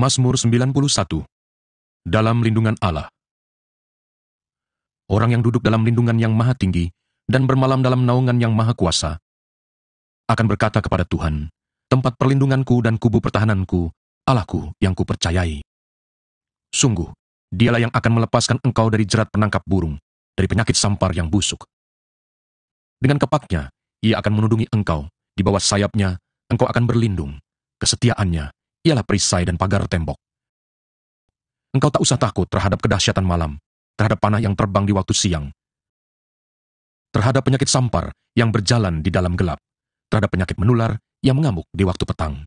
Mazmur 91. Dalam lindungan Allah. Orang yang duduk dalam lindungan yang maha tinggi dan bermalam dalam naungan yang maha kuasa akan berkata kepada Tuhan, tempat perlindunganku dan kubu pertahananku, Allahku yang kupercayai. Sungguh, dialah yang akan melepaskan engkau dari jerat penangkap burung, dari penyakit sampar yang busuk. Dengan kepaknya, ia akan menudungi engkau, di bawah sayapnya, engkau akan berlindung. Kesetiaannya ialah perisai dan pagar tembok. Engkau tak usah takut terhadap kedahsyatan malam, terhadap panah yang terbang di waktu siang, terhadap penyakit sampar yang berjalan di dalam gelap, terhadap penyakit menular yang mengamuk di waktu petang.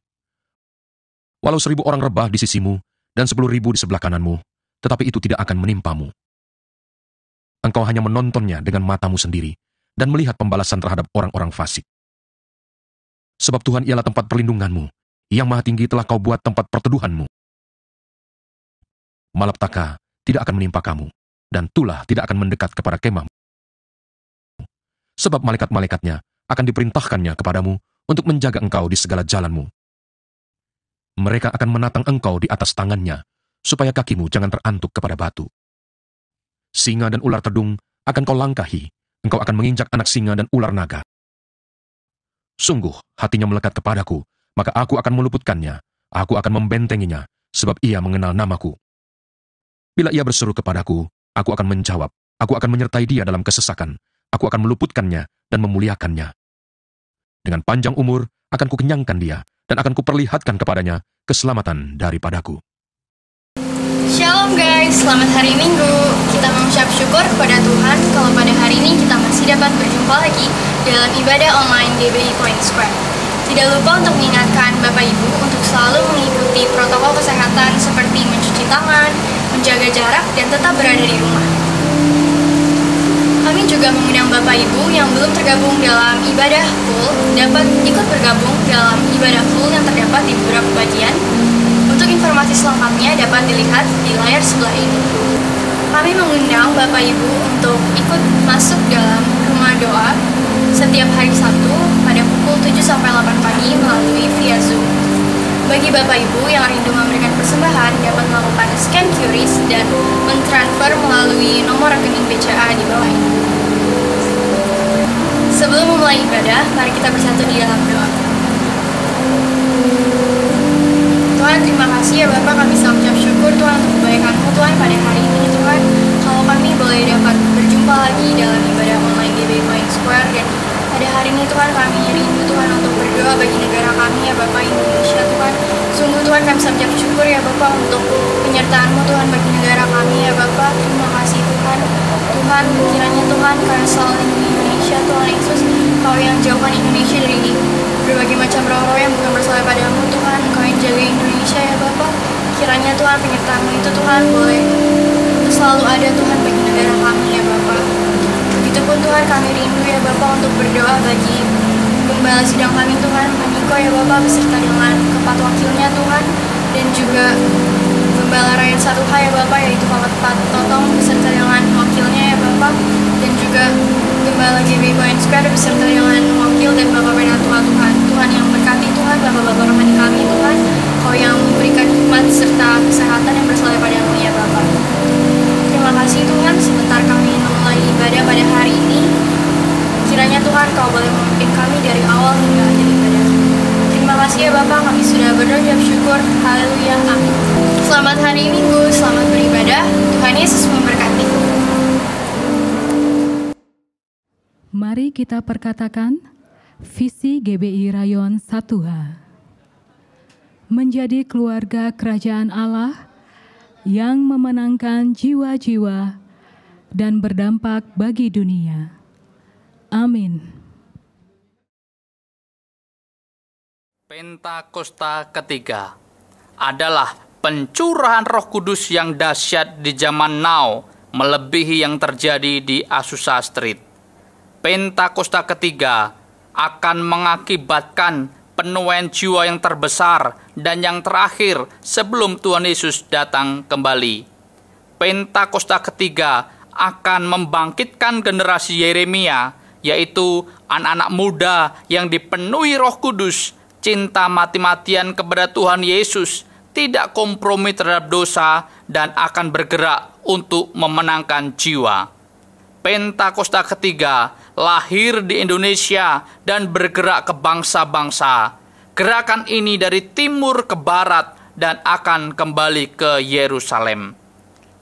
Walau 1000 orang rebah di sisimu dan 10.000 di sebelah kananmu, tetapi itu tidak akan menimpamu. Engkau hanya menontonnya dengan matamu sendiri dan melihat pembalasan terhadap orang-orang fasik. Sebab Tuhan ialah tempat perlindunganmu, yang maha tinggi telah kau buat tempat perteduhanmu. Malapetaka tidak akan menimpa kamu, dan tulah tidak akan mendekat kepada kemahmu. Sebab malaikat-malaikatnya akan diperintahkannya kepadamu untuk menjaga engkau di segala jalanmu. Mereka akan menatang engkau di atas tangannya, supaya kakimu jangan terantuk kepada batu. Singa dan ular tedung akan kau langkahi, engkau akan menginjak anak singa dan ular naga. Sungguh, hatinya melekat kepadaku, maka aku akan meluputkannya, aku akan membentenginya, sebab ia mengenal namaku. Bila ia berseru kepadaku, aku akan menjawab, aku akan menyertai dia dalam kesesakan, aku akan meluputkannya dan memuliakannya. Dengan panjang umur, akan kukenyangkan dia, dan akan kuperlihatkan kepadanya keselamatan daripadaku. Shalom guys, selamat hari Minggu. Kita mengucap syukur kepada Tuhan kalau pada hari ini kita masih dapat berjumpa lagi dalam ibadah online GBI Point Square. Tidak lupa untuk mengingatkan Bapak Ibu untuk selalu mengikuti protokol kesehatan seperti mencuci tangan, menjaga jarak, dan tetap berada di rumah. Kami juga mengundang Bapak Ibu yang belum tergabung dalam ibadah full dapat ikut bergabung dalam ibadah full yang terdapat di beberapa bagian. Untuk informasi selengkapnya dapat dilihat di layar sebelah ini. Kami mengundang Bapak Ibu untuk ikut masuk dalam rumah doa setiap hari Sabtu pada pukul 7-8 pagi melalui via Zoom. Bagi Bapak Ibu yang rindu memberikan persembahan dapat melakukan scan QRIS dan mentransfer melalui nomor rekening BCA di bawah ini. Sebelum memulai ibadah, mari kita bersatu di dalam doa. Tuhan, terima kasih ya Bapak, kami selalu mengucap syukur Tuhan untuk kebaikan-Mu Tuhan pada hari ini Tuhan. Kalau kami boleh dapat berjumpa lagi dalam ibadah online GBI Point Square, dan pada hari ini Tuhan kami rindu Tuhan untuk berdoa bagi negara kami ya Bapak, Indonesia Tuhan. Sungguh Tuhan kami selalu mengucap syukur ya Bapak untuk penyertaan-Mu Tuhan bagi negara kami ya Bapak. Terima kasih Tuhan. Tuhan, kiranya Tuhan karena selalu lindungi Indonesia Tuhan Yesus, Kau yang jauhkan Indonesia dari berbagai macam roh-roh yang bukan bersalah padamu Tuhan. Kau yang jaga Indonesia ya Bapak. Kiranya Tuhan penyertaan-Mu itu Tuhan boleh selalu ada Tuhan bagi negara kami ya Bapak. Begitupun Tuhan kami rindu ya Bapak untuk berdoa bagi gembala sidang kami Tuhan, Paniko ya Bapak, beserta dengan keempat wakilnya Tuhan, dan juga gembala rakyat 1H ya Bapak, yaitu Bapak Totong beserta dengan wakilnya ya Bapak, dan juga gembala GBI Point Square beserta dengan wakil dan Bapak Penatua Tuhan. Tuhan yang berkati Tuhan, Bapak-Bapak rohani kami Tuhan, Kau yang memberikan hikmat serta kesehatan yang berserah padamu ya Bapak. Terima kasih Tuhan, sebentar kami memulai ibadah pada hari ini. Kiranya Tuhan Kau boleh memimpin kami dari awal hingga akhir ibadah. Terima kasih ya Bapak, kami sudah berdoa syukur. Haleluya, amin. Selamat hari Minggu, selamat beribadah. Tuhan Yesus memberkati. Mari kita perkatakan visi GBI Rayon 1H. Menjadi keluarga kerajaan Allah yang memenangkan jiwa-jiwa dan berdampak bagi dunia. Amin. Pentakosta ketiga adalah pencurahan Roh Kudus yang dahsyat di zaman now, melebihi yang terjadi di Azusa Street. Pentakosta ketiga akan mengakibatkan penuaian jiwa yang terbesar dan yang terakhir sebelum Tuhan Yesus datang kembali. Pentakosta ketiga akan membangkitkan generasi Yeremia, yaitu anak-anak muda yang dipenuhi Roh Kudus, cinta mati-matian kepada Tuhan Yesus, tidak kompromi terhadap dosa dan akan bergerak untuk memenangkan jiwa. Pentakosta ketiga lahir di Indonesia dan bergerak ke bangsa-bangsa. Gerakan ini dari timur ke barat dan akan kembali ke Yerusalem.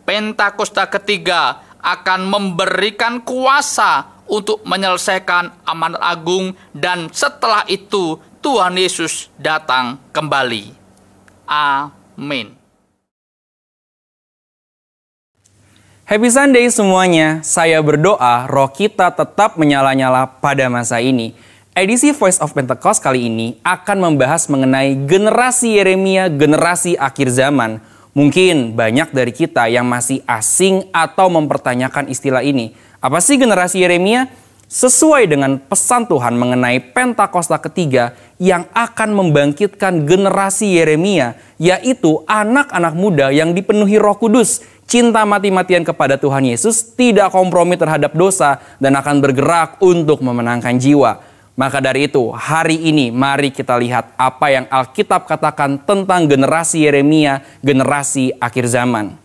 Pentakosta ketiga akan memberikan kuasa untuk menyelesaikan amanat agung, dan setelah itu Tuhan Yesus datang kembali. Amin. Happy Sunday semuanya. Saya berdoa roh kita tetap menyala-nyala pada masa ini. Edisi Voice of Pentecost kali ini akan membahas mengenai generasi Yeremia, generasi akhir zaman. Mungkin banyak dari kita yang masih asing atau mempertanyakan istilah ini. Apa sih generasi Yeremia? Sesuai dengan pesan Tuhan mengenai Pentakosta ketiga yang akan membangkitkan generasi Yeremia, yaitu anak-anak muda yang dipenuhi Roh Kudus, cinta mati-matian kepada Tuhan Yesus, tidak kompromi terhadap dosa, dan akan bergerak untuk memenangkan jiwa. Maka dari itu, hari ini mari kita lihat apa yang Alkitab katakan tentang generasi Yeremia, generasi akhir zaman.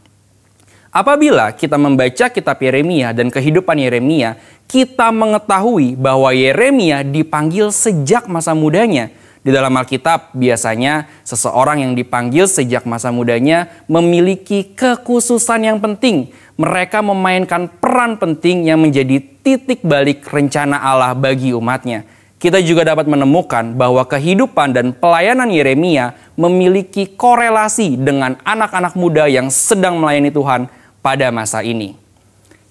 Apabila kita membaca kitab Yeremia dan kehidupan Yeremia, kita mengetahui bahwa Yeremia dipanggil sejak masa mudanya. Di dalam Alkitab, biasanya seseorang yang dipanggil sejak masa mudanya memiliki kekhususan yang penting. Mereka memainkan peran penting yang menjadi titik balik rencana Allah bagi umatnya. Kita juga dapat menemukan bahwa kehidupan dan pelayanan Yeremia memiliki korelasi dengan anak-anak muda yang sedang melayani Tuhan pada masa ini.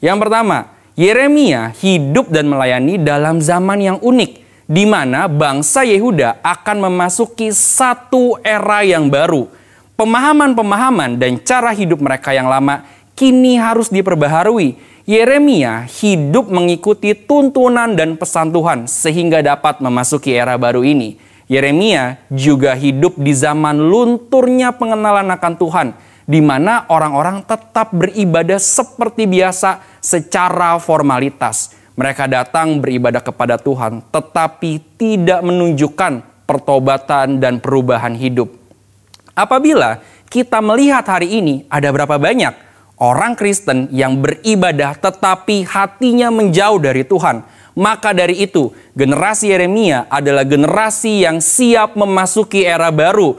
Yang pertama, Yeremia hidup dan melayani dalam zaman yang unik, di mana bangsa Yehuda akan memasuki satu era yang baru. Pemahaman-pemahaman dan cara hidup mereka yang lama kini harus diperbaharui. Yeremia hidup mengikuti tuntunan dan pesan Tuhan sehingga dapat memasuki era baru ini. Yeremia juga hidup di zaman lunturnya pengenalan akan Tuhan, di mana orang-orang tetap beribadah seperti biasa secara formalitas. Mereka datang beribadah kepada Tuhan, tetapi tidak menunjukkan pertobatan dan perubahan hidup. Apabila kita melihat hari ini, ada berapa banyak orang Kristen yang beribadah tetapi hatinya menjauh dari Tuhan. Maka dari itu, generasi Yeremia adalah generasi yang siap memasuki era baru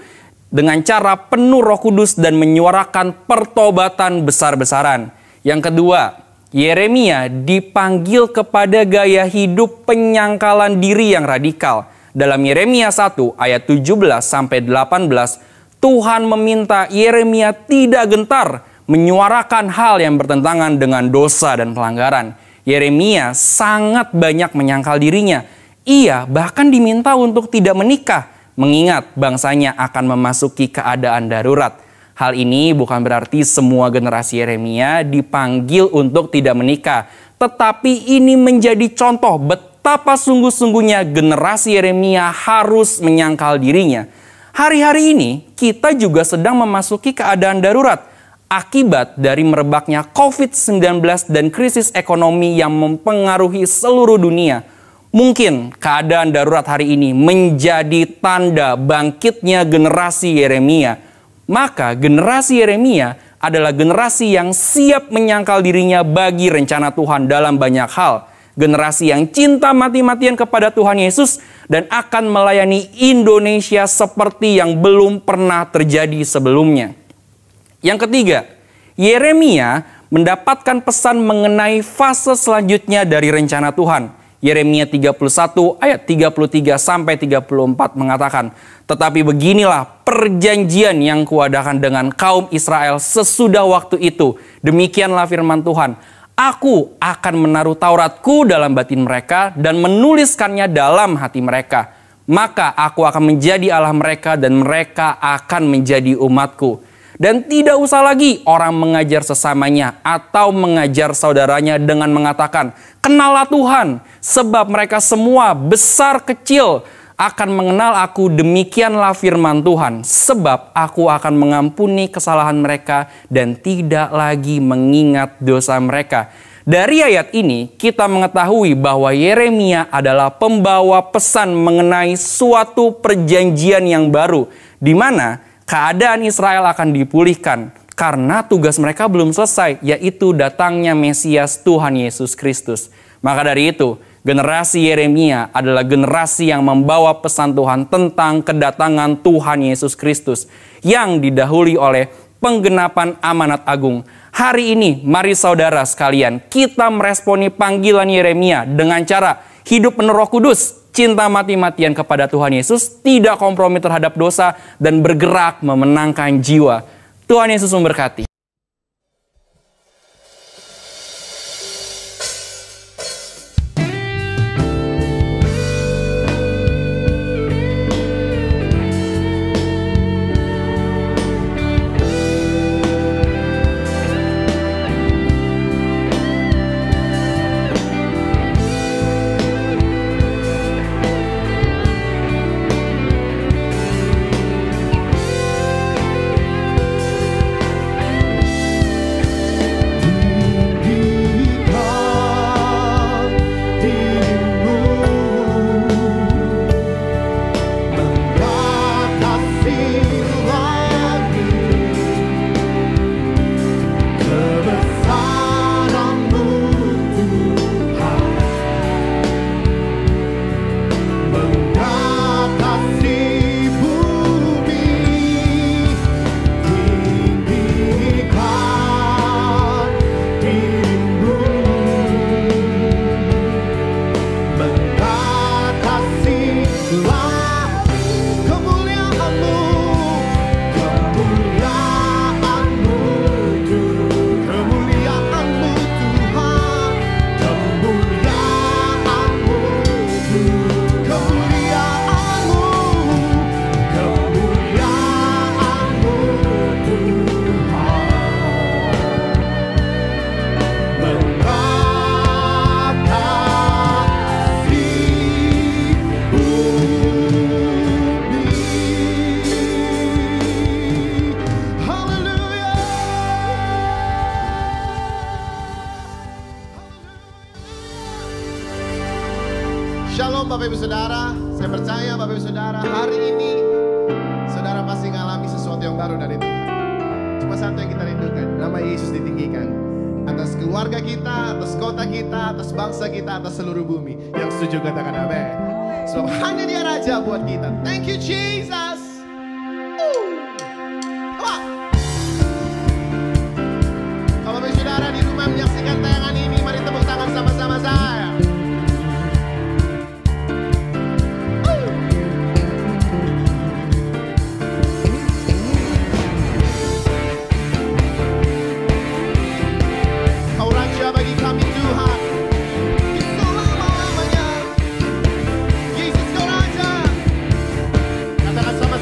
dengan cara penuh Roh Kudus dan menyuarakan pertobatan besar-besaran. Yang kedua, Yeremia dipanggil kepada gaya hidup penyangkalan diri yang radikal. Dalam Yeremia 1 ayat 17-18, Tuhan meminta Yeremia tidak gentar menyuarakan hal yang bertentangan dengan dosa dan pelanggaran. Yeremia sangat banyak menyangkal dirinya. Ia bahkan diminta untuk tidak menikah, mengingat bangsanya akan memasuki keadaan darurat. Hal ini bukan berarti semua generasi Yeremia dipanggil untuk tidak menikah, tetapi ini menjadi contoh betapa sungguh-sungguhnya generasi Yeremia harus menyangkal dirinya. Hari-hari ini kita juga sedang memasuki keadaan darurat akibat dari merebaknya COVID-19 dan krisis ekonomi yang mempengaruhi seluruh dunia. Mungkin keadaan darurat hari ini menjadi tanda bangkitnya generasi Yeremia. Maka generasi Yeremia adalah generasi yang siap menyangkal dirinya bagi rencana Tuhan dalam banyak hal. Generasi yang cinta mati-matian kepada Tuhan Yesus dan akan melayani Indonesia seperti yang belum pernah terjadi sebelumnya. Yang ketiga, Yeremia mendapatkan pesan mengenai fase selanjutnya dari rencana Tuhan. Yeremia 31 ayat 33-34 mengatakan, "Tetapi beginilah perjanjian yang kuadakan dengan kaum Israel sesudah waktu itu. Demikianlah firman Tuhan. Aku akan menaruh Tauratku dalam batin mereka dan menuliskannya dalam hati mereka. Maka aku akan menjadi Allah mereka dan mereka akan menjadi umatku. Dan tidak usah lagi orang mengajar sesamanya atau mengajar saudaranya dengan mengatakan, 'Kenallah Tuhan,' sebab mereka semua besar kecil akan mengenal aku. Demikianlah firman Tuhan, sebab aku akan mengampuni kesalahan mereka dan tidak lagi mengingat dosa mereka." Dari ayat ini kita mengetahui bahwa Yeremia adalah pembawa pesan mengenai suatu perjanjian yang baru, di mana keadaan Israel akan dipulihkan karena tugas mereka belum selesai, yaitu datangnya Mesias Tuhan Yesus Kristus. Maka dari itu, generasi Yeremia adalah generasi yang membawa pesan Tuhan tentang kedatangan Tuhan Yesus Kristus yang didahului oleh penggenapan amanat agung. Hari ini, mari saudara sekalian, kita meresponi panggilan Yeremia dengan cara hidup penuh Roh Kudus, cinta mati-matian kepada Tuhan Yesus, tidak kompromi terhadap dosa, dan bergerak memenangkan jiwa. Tuhan Yesus memberkati. Shalom Bapak Ibu Saudara, saya percaya Bapak Ibu Saudara hari ini Saudara pasti mengalami sesuatu yang baru dari Tuhan. Cuma satu yang kita rindukan, nama Yesus ditinggikan atas keluarga kita, atas kota kita, atas bangsa kita, atas seluruh bumi. Yang setuju katakan amin. Sebab hanya Dia Raja buat kita. Thank you Jesus. Kalau Bapak Ibu Saudara di rumah menyaksikan tayangan ini, mari tepuk tangan sama-sama saya. Katakan sama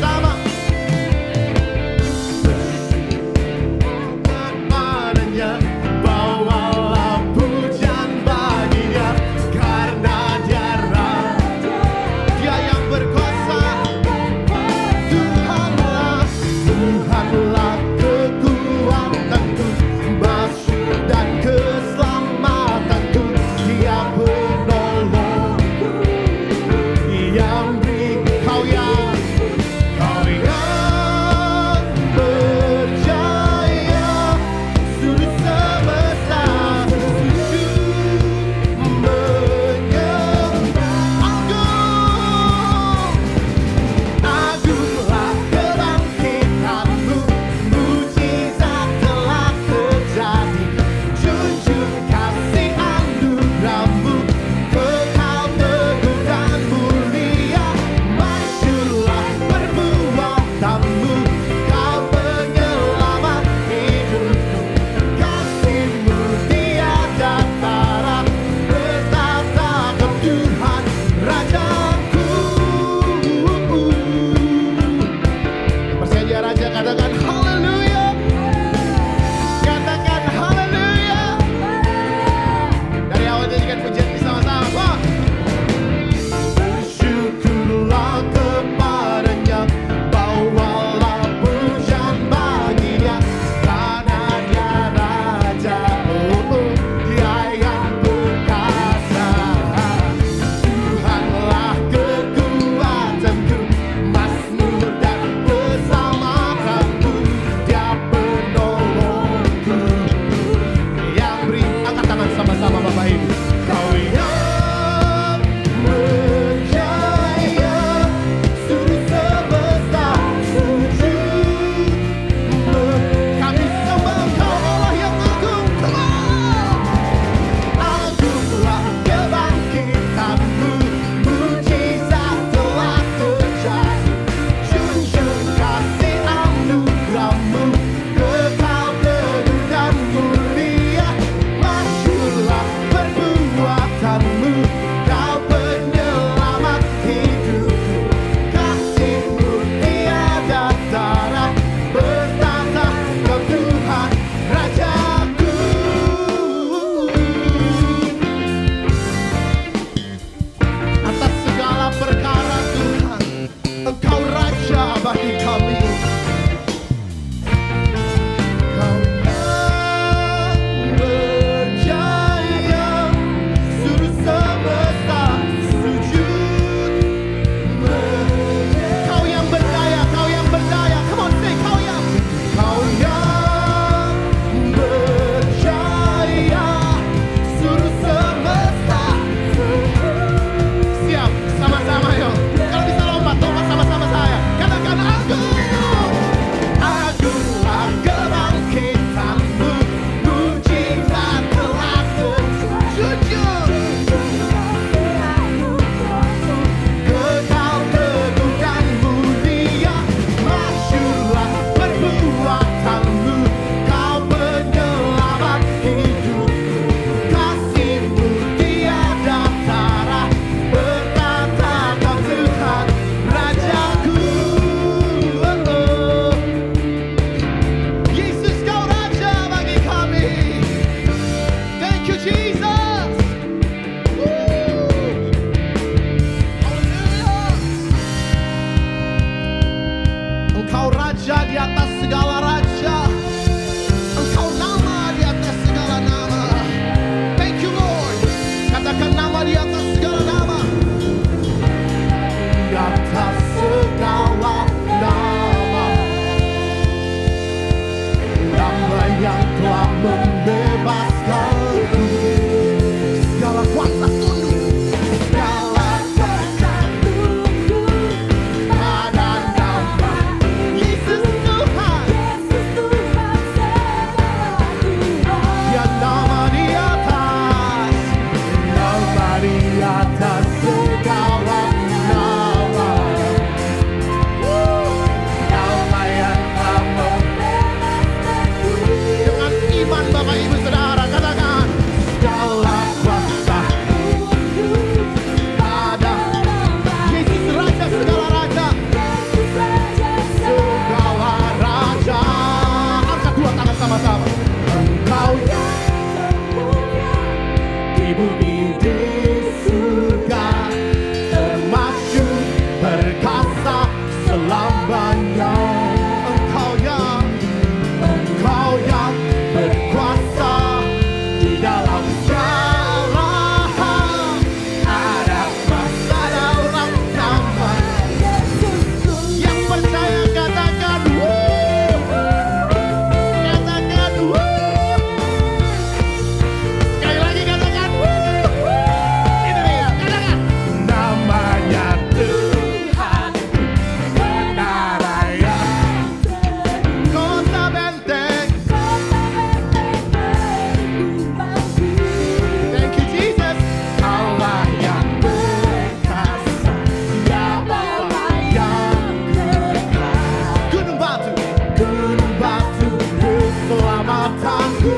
kekuatanku.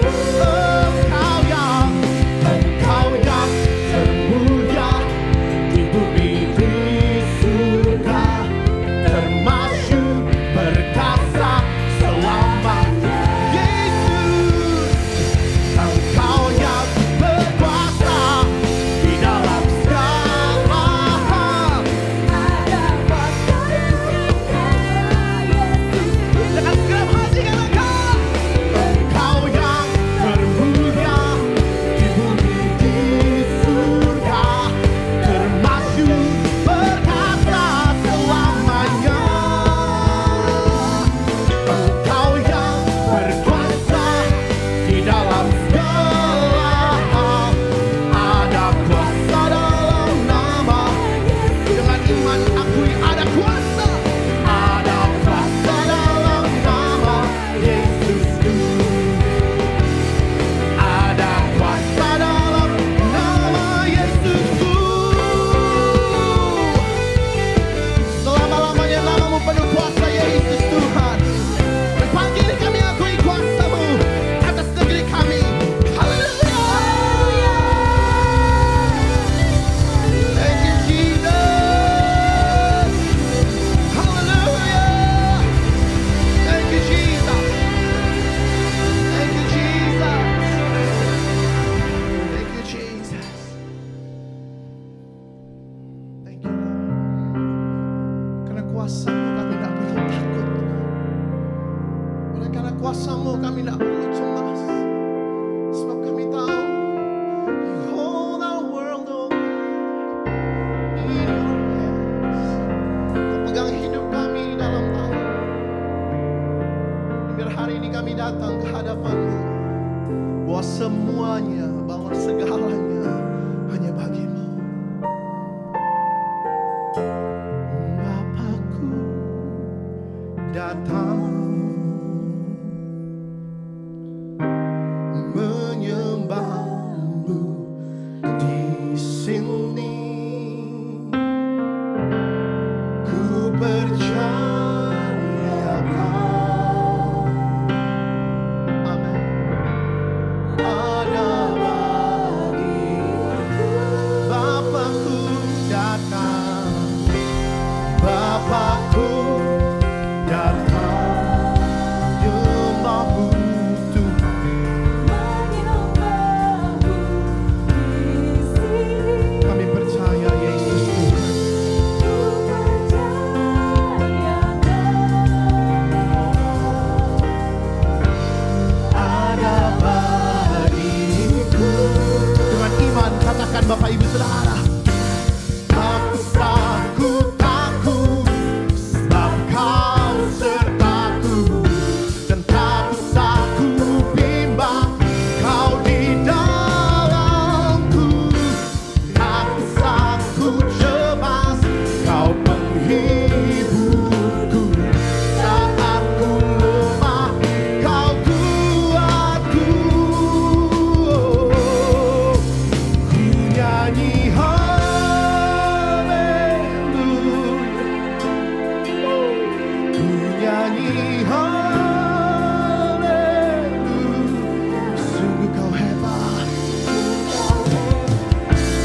Engkau yang termulia di bumi di surga, termasyur perkasa selamanya. Yesus, Engkau yang berkuasa di dalam segala hal. Dengan segenap hati katakan, Engkau yang termulia di bumi di surga, termasyur perkasa selamanya. Engkau yang berkuasa di dalam segala hal. Ada kuasa dalam nama. Dengan iman akui ada kuasa. Ada kuasa dalam nama Yesusku. Ada kuasa dalam nama Yesusku. Selama-lamanya namamu penuh kuasa Yesus Tuhan. Dan pagi ini kami akui kuasa-Mu atas negeri kami. Haleluya. Thank you Jesus. Haleluya. Thank you Jesus. Thank you Jesus. Thank you Jesus. Thank you Lord. Karena kuasa-Mu kami tidak perlu takut. Oleh karena kuasa-Mu kami tidak perlu cemas. Sebab kami tahu You hold our world in your hands. Kau pegang hidup kami dalam tangan. Biar hari ini kami datang ke hadapan-Mu, bahwa semuanya, bahwa segalanya hanya bagi-Mu. Bapakku datang menyembah-Mu di sini. Ku percaya Kau, amin, ada bagiku. Bapakku datang, Bapakku datang, menyembah-Mu Tuhan. Kami percaya Yesus Tuhan. Ada bagiku. Dengan iman katakan Bapak Ibu Saudara, tak usah ku takut, sebab Kau sertaku. Dan tak usah ku bimbang, Kau di dalamku. Tak usah ku cemas, Kau penghiburku. Saat ku lemah, Kau kuatku. Ku nyanyi haleluya. Ku nyanyi haleluya. Sungguh Kau hebat,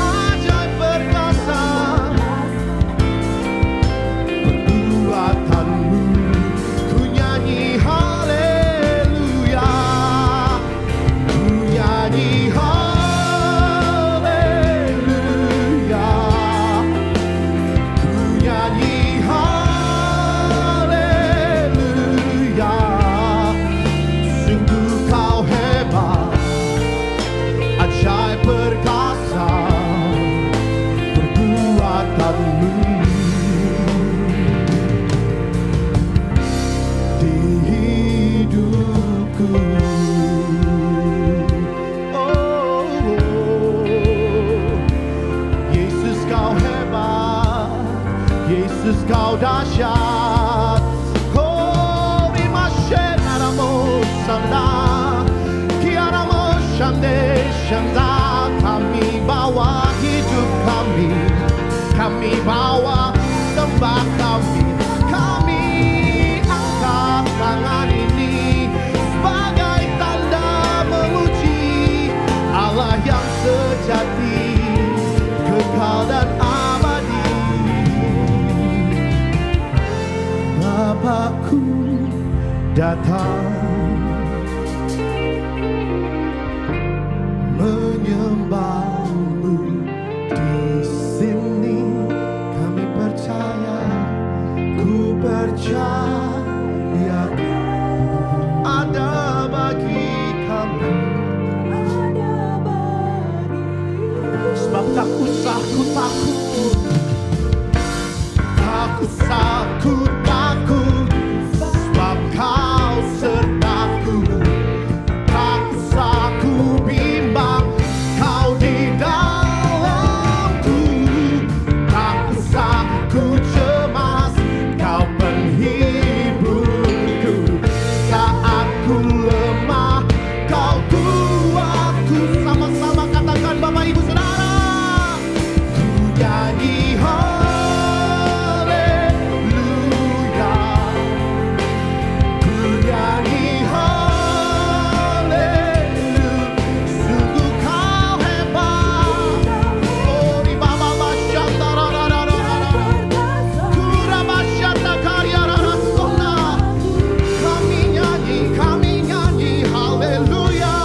ajaib perkasa perbuatan-Mu. Ku nyanyi haleluya. Ku nyanyi haleluya. Ku nyanyi haleluya. Sungguh Kau hebat, ajaib perkasa perbuatan-Mu. Di hidupku, oh, Yesus Kau hebat, Yesus Kau dahsyat. Oh, imashenaramo sanda, kiaramo shande shanda. Kami bawa hidup kami bawa sembah kami. Kami angkat tangan ini sebagai tanda datang menyembahmu di sini. Kami percaya, ku percaya ada bagi kami. Sebab tak usah ku takut, tak usah ku takut, sebab kau sertaku. Tak usah ku bimbang, kau di dalamku. Tak usah ku cemas, kau penghiburku. Saat ku lemah, kau kuatku. Sama-sama katakan Bapak Ibu Saudara. Ku nyanyi haleluya, ku nyanyi haleluya. Sungguh kau hebat. Oh di baba basyata rarararara, kuraba syata karya rasona. Kami nyanyi haleluya.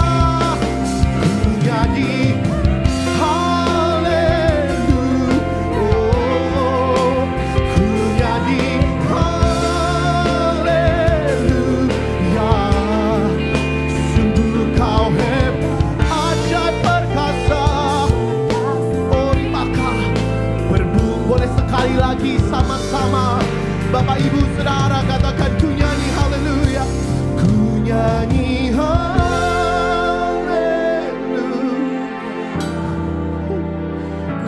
Ku nyanyi haleluya. Oh, ku nyanyi haleluya. Sungguh kau hebat, ajaib perkasa. Oh di maka berbunyi, boleh sekali lagi sama-sama Bapak Ibu Saudara katakan ku nyanyi haleluya. Ku nyanyi haleluya,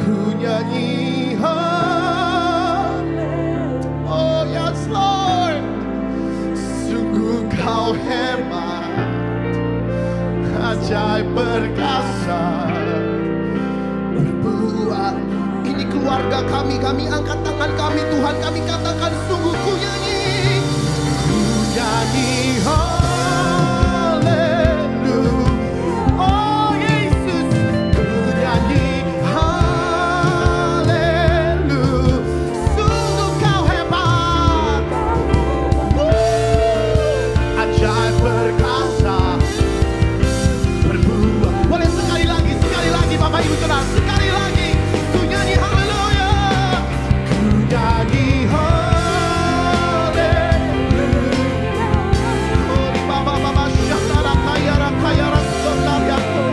ku nyanyi haleluya. Oh yes Lord, sungguh kau hebat, ajaib perkasa berbuat. Ini keluarga kami angkat tangan kami Tuhan, kami katakan sungguh ku nyanyi haleluya. Oh Yesus, ku nyanyi haleluya. Sungguh kau hebat, ajaib perkasa berbuat. Boleh sekali lagi Bapak Ibu Saudara, sekali lagi ku nyanyi haleluya. Ku nyanyi haleluya. Oh di baba syatara kaya rasona yako.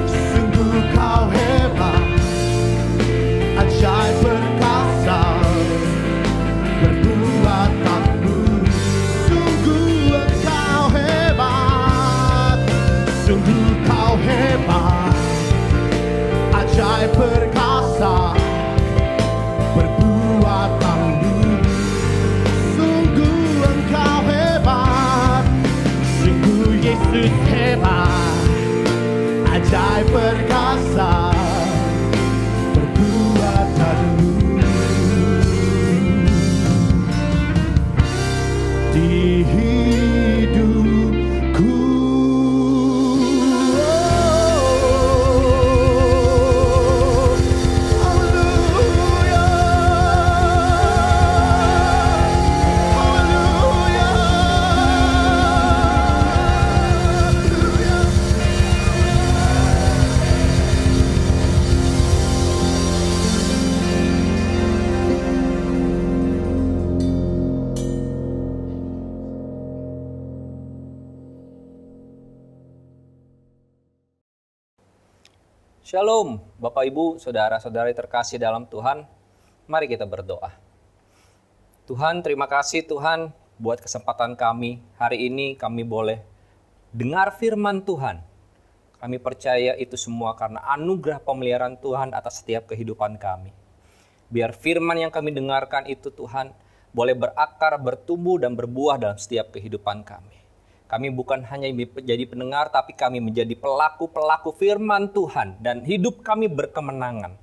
Sungguh kau hebat, ajaib perkasa berbuat takmu. Sungguh engkau hebat, sungguh kau hebat, ajaib perkasa berbuat takmu. Sungguh engkau hebat, sungguh Yesus hebat, ajaib perkasa berbuat takmu. Di hidupku. Haleluya, haleluya, haleluya. Shalom, Bapak Ibu, Saudara-saudari terkasih dalam Tuhan. Mari kita berdoa. Tuhan, terima kasih Tuhan buat kesempatan kami. Hari ini kami boleh dengar firman Tuhan. Kami percaya itu semua karena anugerah pemeliharaan Tuhan atas setiap kehidupan kami. Biar firman yang kami dengarkan itu Tuhan boleh berakar, bertumbuh, dan berbuah dalam setiap kehidupan kami. Kami bukan hanya menjadi pendengar, tapi kami menjadi pelaku-pelaku firman Tuhan. Dan hidup kami berkemenangan.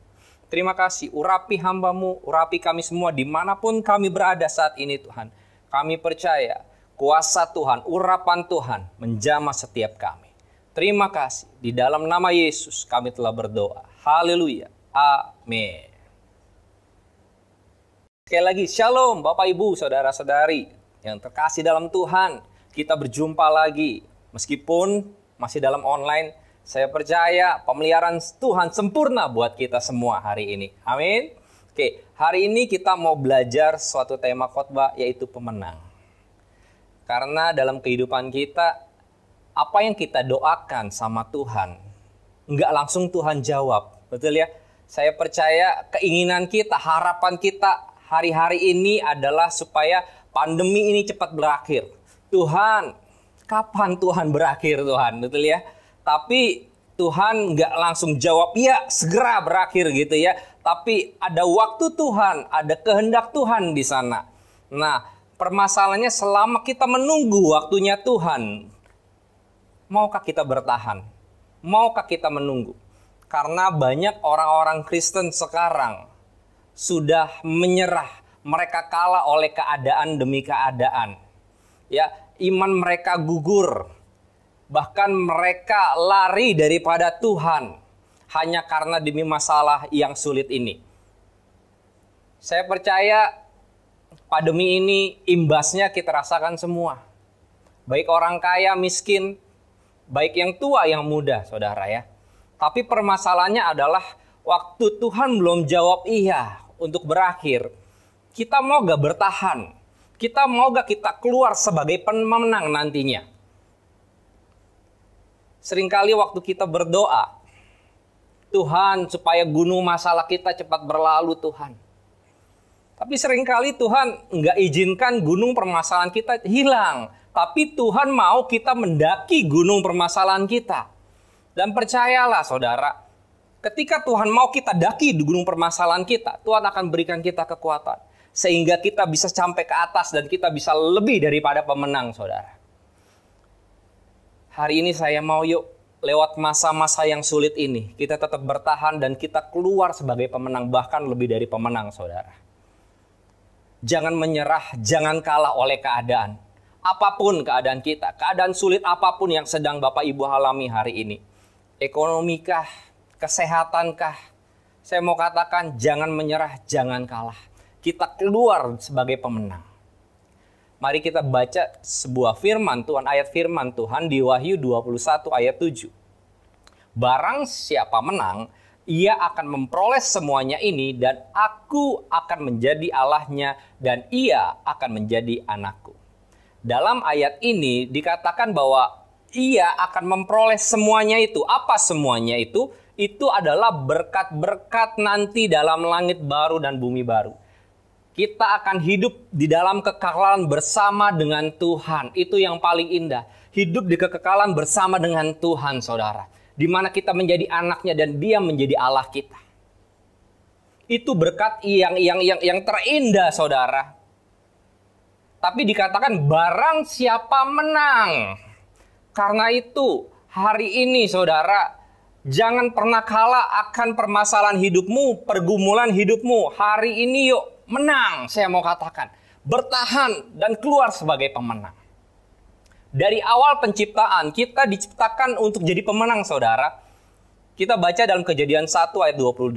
Terima kasih, urapi hamba-Mu, urapi kami semua dimanapun kami berada saat ini Tuhan. Kami percaya kuasa Tuhan, urapan Tuhan menjamah setiap kami. Terima kasih, di dalam nama Yesus kami telah berdoa. Haleluya, amin. Sekali lagi, Shalom Bapak Ibu, Saudara-saudari yang terkasih dalam Tuhan. Kita berjumpa lagi, meskipun masih dalam online. Saya percaya pemeliharaan Tuhan sempurna buat kita semua hari ini. Amin. Oke, hari ini kita mau belajar suatu tema khotbah, yaitu pemenang. Karena dalam kehidupan kita, apa yang kita doakan sama Tuhan, nggak langsung Tuhan jawab. Betul ya? Saya percaya keinginan kita, harapan kita hari-hari ini adalah supaya pandemi ini cepat berakhir. Tuhan, kapan Tuhan berakhir Tuhan? Betul ya? Tapi Tuhan nggak langsung jawab, ya segera berakhir gitu ya. Tapi ada waktu Tuhan, ada kehendak Tuhan di sana. Nah, permasalahannya selama kita menunggu waktunya Tuhan, maukah kita bertahan? Maukah kita menunggu? Karena banyak orang-orang Kristen sekarang sudah menyerah, mereka kalah oleh keadaan demi keadaan. Ya, iman mereka gugur. Bahkan mereka lari daripada Tuhan hanya karena demi masalah yang sulit ini. Saya percaya pandemi ini imbasnya kita rasakan semua. Baik orang kaya, miskin, baik yang tua, yang muda, saudara ya. Tapi permasalahannya adalah waktu Tuhan belum jawab iya untuk berakhir, kita mau gak bertahan? Kita mau gak kita keluar sebagai pemenang nantinya? Seringkali waktu kita berdoa, Tuhan supaya gunung masalah kita cepat berlalu Tuhan. Tapi seringkali Tuhan gak izinkan gunung permasalahan kita hilang. Tapi Tuhan mau kita mendaki gunung permasalahan kita. Dan percayalah saudara, ketika Tuhan mau kita daki di gunung permasalahan kita, Tuhan akan berikan kita kekuatan. Sehingga kita bisa sampai ke atas dan kita bisa lebih daripada pemenang, saudara. Hari ini saya mau yuk, lewat masa-masa yang sulit ini, kita tetap bertahan dan kita keluar sebagai pemenang, bahkan lebih dari pemenang, saudara. Jangan menyerah, jangan kalah oleh keadaan. Apapun keadaan kita, keadaan sulit apapun yang sedang Bapak Ibu alami hari ini. Ekonomikah, kesehatankah, saya mau katakan jangan menyerah, jangan kalah. Kita keluar sebagai pemenang. Mari kita baca sebuah firman Tuhan, ayat firman Tuhan di Wahyu 21 ayat 7. Barang siapa menang, ia akan memperoleh semuanya ini dan aku akan menjadi Allahnya dan ia akan menjadi anakku. Dalam ayat ini dikatakan bahwa ia akan memperoleh semuanya itu. Apa semuanya itu? Itu adalah berkat-berkat nanti dalam langit baru dan bumi baru. Kita akan hidup di dalam kekekalan bersama dengan Tuhan. Itu yang paling indah. Hidup di kekekalan bersama dengan Tuhan, saudara. Di mana kita menjadi anaknya dan dia menjadi Allah kita. Itu berkat yang terindah, saudara. Tapi dikatakan barang siapa menang. Karena itu hari ini saudara, jangan pernah kalah akan permasalahan hidupmu, pergumulan hidupmu. Hari ini yuk menang, saya mau katakan. Bertahan dan keluar sebagai pemenang. Dari awal penciptaan, kita diciptakan untuk jadi pemenang saudara. Kita baca dalam Kejadian 1 ayat 28.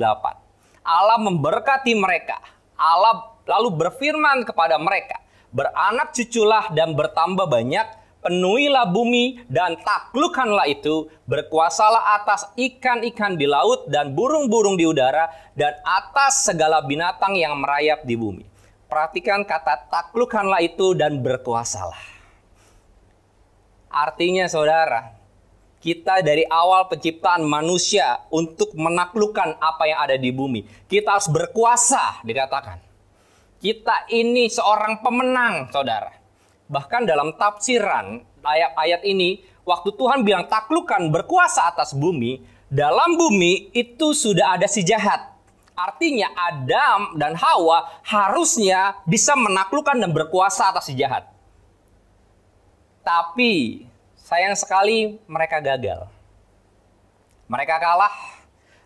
Allah memberkati mereka. Allah lalu berfirman kepada mereka. Beranak cuculah dan bertambah banyak. Penuhilah bumi dan taklukkanlah itu, berkuasalah atas ikan-ikan di laut dan burung-burung di udara dan atas segala binatang yang merayap di bumi. Perhatikan kata taklukkanlah itu dan berkuasalah. Artinya saudara, kita dari awal penciptaan manusia untuk menaklukkan apa yang ada di bumi. Kita harus berkuasa dikatakan. Kita ini seorang pemenang saudara. Bahkan dalam tafsiran ayat-ayat ini, waktu Tuhan bilang taklukkan berkuasa atas bumi, dalam bumi itu sudah ada si jahat. Artinya Adam dan Hawa harusnya bisa menaklukkan dan berkuasa atas si jahat. Tapi sayang sekali mereka gagal. Mereka kalah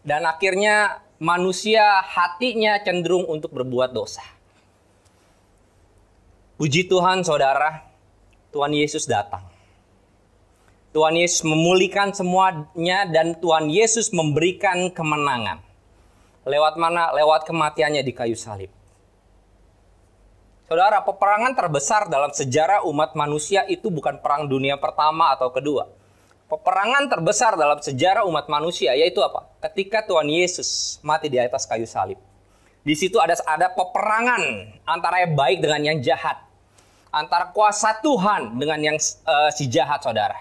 dan akhirnya manusia hatinya cenderung untuk berbuat dosa. Puji Tuhan saudara, Tuhan Yesus datang. Tuhan Yesus memulihkan semuanya dan Tuhan Yesus memberikan kemenangan. Lewat mana? Lewat kematiannya di kayu salib. Saudara, peperangan terbesar dalam sejarah umat manusia itu bukan perang dunia pertama atau kedua. Peperangan terbesar dalam sejarah umat manusia yaitu apa? Ketika Tuhan Yesus mati di atas kayu salib. Di situ ada peperangan antara yang baik dengan yang jahat. Antara kuasa Tuhan dengan yang si jahat, saudara.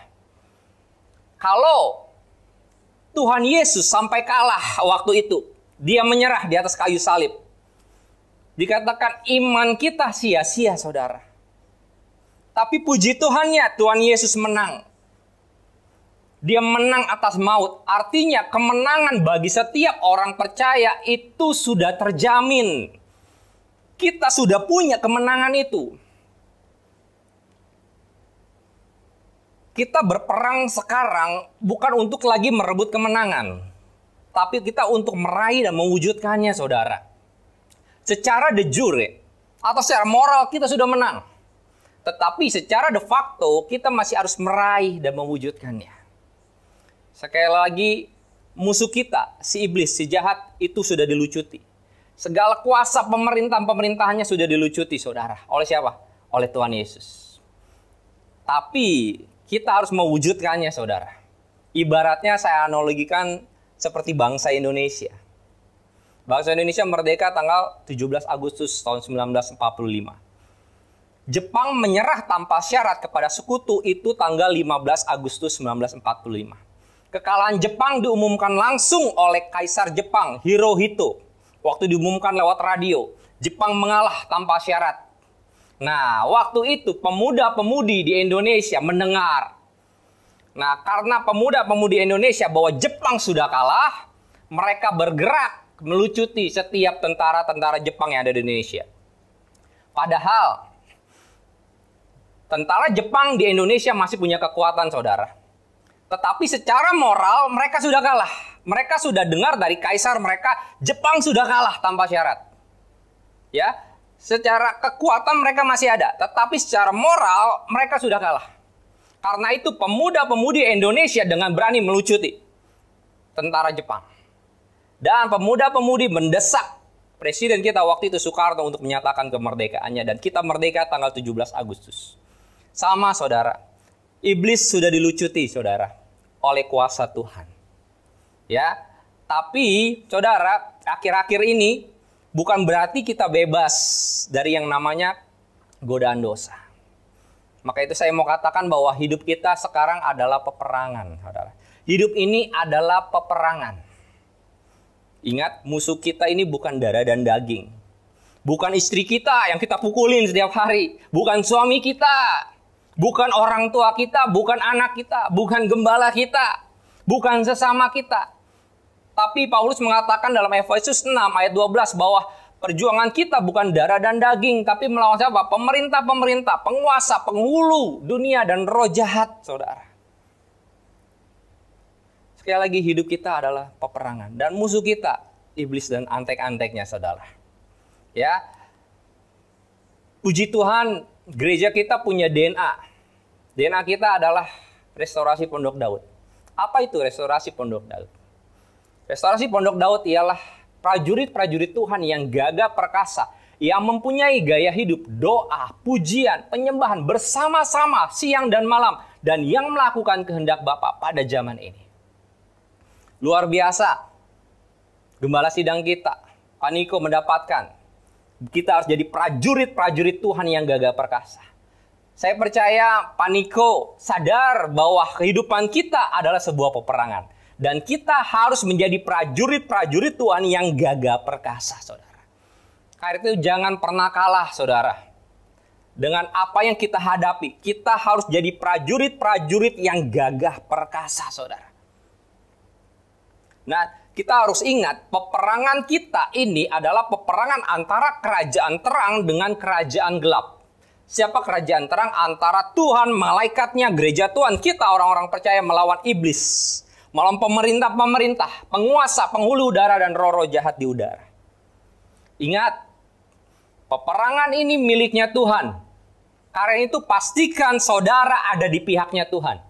Kalau Tuhan Yesus sampai kalah waktu itu, dia menyerah di atas kayu salib. Dikatakan iman kita sia-sia, saudara. Tapi puji Tuhannya, Tuhan Yesus menang. Dia menang atas maut. Artinya kemenangan bagi setiap orang percaya itu sudah terjamin. Kita sudah punya kemenangan itu. Kita berperang sekarang bukan untuk lagi merebut kemenangan. Tapi kita untuk meraih dan mewujudkannya, saudara. Secara de jure atau secara moral kita sudah menang. Tetapi secara de facto kita masih harus meraih dan mewujudkannya. Sekali lagi, musuh kita, si iblis, si jahat itu sudah dilucuti. Segala kuasa pemerintahannya sudah dilucuti, saudara. Oleh siapa? Oleh Tuhan Yesus. Tapi kita harus mewujudkannya, saudara. Ibaratnya saya analogikan seperti bangsa Indonesia. Bangsa Indonesia merdeka tanggal 17 Agustus tahun 1945. Jepang menyerah tanpa syarat kepada sekutu itu tanggal 15 Agustus 1945. Kekalahan Jepang diumumkan langsung oleh Kaisar Jepang, Hirohito. Waktu diumumkan lewat radio, Jepang mengalah tanpa syarat. Nah, waktu itu pemuda-pemudi di Indonesia mendengar. Nah, karena pemuda-pemudi Indonesia bahwa Jepang sudah kalah, mereka bergerak melucuti setiap tentara-tentara Jepang yang ada di Indonesia. Padahal, tentara Jepang di Indonesia masih punya kekuatan, saudara. Tetapi secara moral mereka sudah kalah. Mereka sudah dengar dari kaisar mereka, Jepang sudah kalah tanpa syarat. Ya, secara kekuatan mereka masih ada, tetapi secara moral mereka sudah kalah. Karena itu pemuda-pemudi Indonesia dengan berani melucuti tentara Jepang. Dan pemuda-pemudi mendesak presiden kita waktu itu Soekarno untuk menyatakan kemerdekaannya. Dan kita merdeka tanggal 17 Agustus. Sama, saudara. Iblis sudah dilucuti, saudara, oleh kuasa Tuhan. Ya, tapi saudara, akhir-akhir ini bukan berarti kita bebas dari yang namanya godaan dosa. Maka itu saya mau katakan bahwa hidup kita sekarang adalah peperangan, saudara. Hidup ini adalah peperangan. Ingat, musuh kita ini bukan darah dan daging. Bukan istri kita yang kita pukulin setiap hari. Bukan suami kita. Bukan orang tua kita, bukan anak kita, bukan gembala kita, bukan sesama kita. Tapi Paulus mengatakan dalam Efesus 6 ayat 12 bahwa perjuangan kita bukan darah dan daging, tapi melawan siapa? Pemerintah-pemerintah, penguasa, penghulu dunia dan roh jahat, saudara. Sekali lagi, hidup kita adalah peperangan. Dan musuh kita, iblis dan antek-anteknya, saudara. Ya, puji Tuhan, gereja kita punya DNA. DNA kita adalah restorasi Pondok Daud. Apa itu restorasi Pondok Daud? Restorasi Pondok Daud ialah prajurit-prajurit Tuhan yang gagah perkasa, yang mempunyai gaya hidup, doa, pujian, penyembahan bersama-sama siang dan malam, dan yang melakukan kehendak Bapa pada zaman ini. Luar biasa. Gembala sidang kita, Paniko, mendapatkan kita harus jadi prajurit-prajurit Tuhan yang gagah perkasa. Saya percaya Paniko sadar bahwa kehidupan kita adalah sebuah peperangan. Dan kita harus menjadi prajurit-prajurit Tuhan yang gagah perkasa, saudara. Karena itu jangan pernah kalah, saudara. Dengan apa yang kita hadapi, kita harus jadi prajurit-prajurit yang gagah perkasa, saudara. Nah, kita harus ingat, peperangan kita ini adalah peperangan antara kerajaan terang dengan kerajaan gelap. Siapa kerajaan terang? Antara Tuhan, malaikatnya, gereja Tuhan, kita orang-orang percaya melawan iblis. Melawan pemerintah-pemerintah, penguasa, penghulu udara, dan roh-roh jahat di udara. Ingat, peperangan ini miliknya Tuhan. Karena itu pastikan saudara ada di pihaknya Tuhan.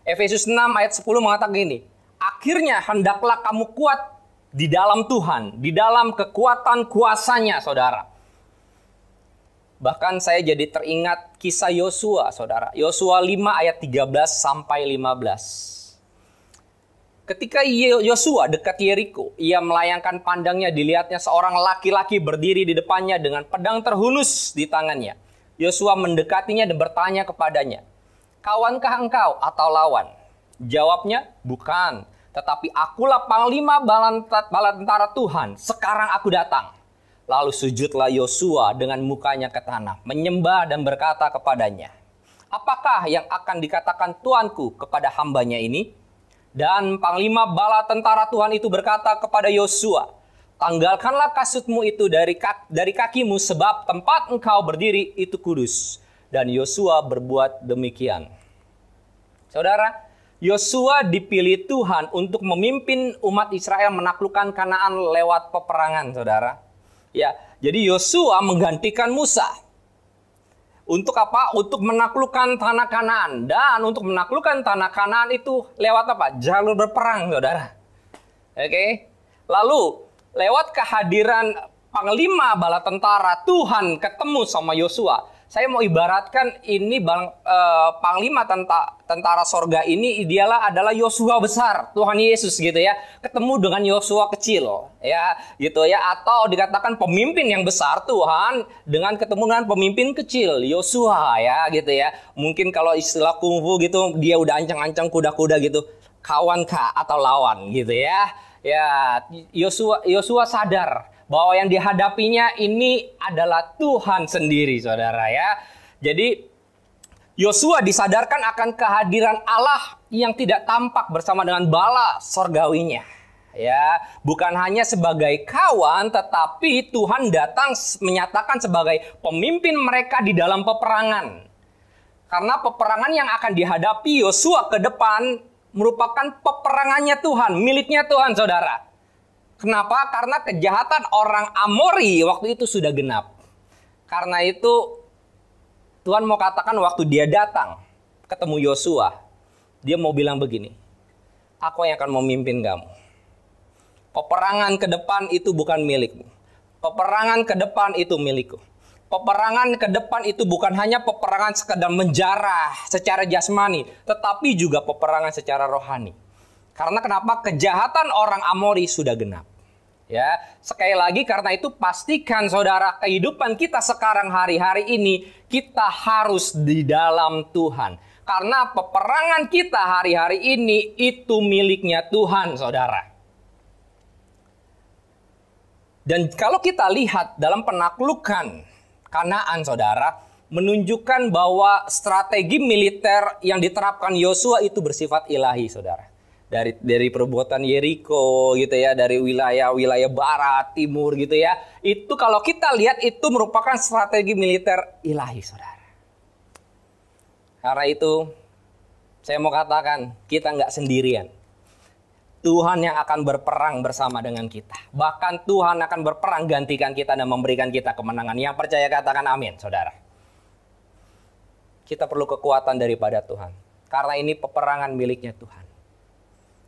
Efesus 6 ayat 10 mengatakan gini, akhirnya hendaklah kamu kuat di dalam Tuhan, di dalam kekuatan kuasanya, saudara. Bahkan saya jadi teringat kisah Yosua, saudara. Yosua 5 ayat 13 sampai 15. Ketika Yosua dekat Yeriko, ia melayangkan pandangnya, dilihatnya seorang laki-laki berdiri di depannya dengan pedang terhunus di tangannya. Yosua mendekatinya dan bertanya kepadanya, "Kawankah engkau atau lawan?" Jawabnya, "Bukan, tetapi akulah panglima bala tentara Tuhan. Sekarang aku datang." Lalu sujudlah Yosua dengan mukanya ke tanah, menyembah dan berkata kepadanya, "Apakah yang akan dikatakan Tuanku kepada hambanya ini?" Dan panglima bala tentara Tuhan itu berkata kepada Yosua, "Tanggalkanlah kasutmu itu dari kakimu, sebab tempat engkau berdiri itu kudus." Dan Yosua berbuat demikian. Saudara, Yosua dipilih Tuhan untuk memimpin umat Israel menaklukkan Kanaan lewat peperangan, saudara. Ya, jadi Yosua menggantikan Musa. Untuk apa? Untuk menaklukkan tanah Kanaan. Dan untuk menaklukkan tanah Kanaan itu lewat apa? Jalur berperang, saudara. Oke. Lalu lewat kehadiran panglima bala tentara Tuhan ketemu sama Yosua. Saya mau ibaratkan ini panglima tentara sorga ini idealnya adalah Yosua besar, Tuhan Yesus gitu ya, ketemu dengan Yosua kecil, ya gitu ya, atau dikatakan pemimpin yang besar Tuhan dengan ketemu dengan pemimpin kecil Yosua ya gitu ya. Mungkin kalau istilah kungfu gitu dia udah ancang-ancang kuda-kuda gitu, kawan kah atau lawan gitu ya. Ya, Yosua sadar bahwa yang dihadapinya ini adalah Tuhan sendiri, saudara ya. Jadi Yosua disadarkan akan kehadiran Allah yang tidak tampak bersama dengan bala sorgawinya. Ya, bukan hanya sebagai kawan, tetapi Tuhan datang menyatakan sebagai pemimpin mereka di dalam peperangan. Karena peperangan yang akan dihadapi Yosua ke depan merupakan peperangannya Tuhan, miliknya Tuhan, saudara. Kenapa? Karena kejahatan orang Amori waktu itu sudah genap. Karena itu Tuhan mau katakan waktu dia datang ketemu Yosua, dia mau bilang begini, "Aku yang akan memimpin kamu. Peperangan ke depan itu bukan milikmu. Peperangan ke depan itu milikku. Peperangan ke depan itu bukan hanya peperangan sekedar menjarah secara jasmani, tetapi juga peperangan secara rohani." Karena kenapa? Kejahatan orang Amori sudah genap. Ya, sekali lagi karena itu pastikan saudara, kehidupan kita sekarang hari-hari ini kita harus di dalam Tuhan. Karena peperangan kita hari-hari ini itu miliknya Tuhan, saudara. Dan kalau kita lihat dalam penaklukan Kanaan, saudara, menunjukkan bahwa strategi militer yang diterapkan Yosua itu bersifat ilahi, saudara. Dari perbuatan Yeriko gitu ya, dari wilayah barat, timur gitu ya. Itu kalau kita lihat itu merupakan strategi militer ilahi, saudara. Karena itu saya mau katakan kita nggak sendirian. Tuhan yang akan berperang bersama dengan kita. Bahkan Tuhan akan berperang gantikan kita dan memberikan kita kemenangan. Yang percaya katakan amin, saudara. Kita perlu kekuatan daripada Tuhan. Karena ini peperangan miliknya Tuhan.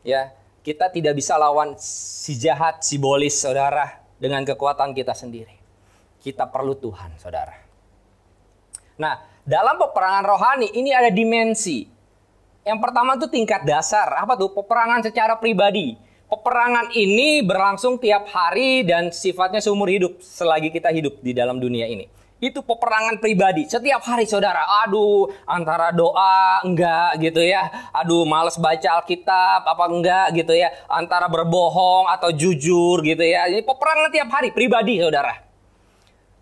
Ya, kita tidak bisa lawan si jahat, si bolis, saudara, dengan kekuatan kita sendiri. Kita perlu Tuhan, saudara. Nah, dalam peperangan rohani ini ada dimensi. Yang pertama itu tingkat dasar. Apa tuh? Peperangan secara pribadi. Peperangan ini berlangsung tiap hari dan sifatnya seumur hidup selagi kita hidup di dalam dunia ini. Itu peperangan pribadi setiap hari, saudara. Aduh, antara doa enggak gitu ya. Aduh, males baca Alkitab apa enggak gitu ya. Antara berbohong atau jujur gitu ya. Ini peperangan tiap hari pribadi, saudara.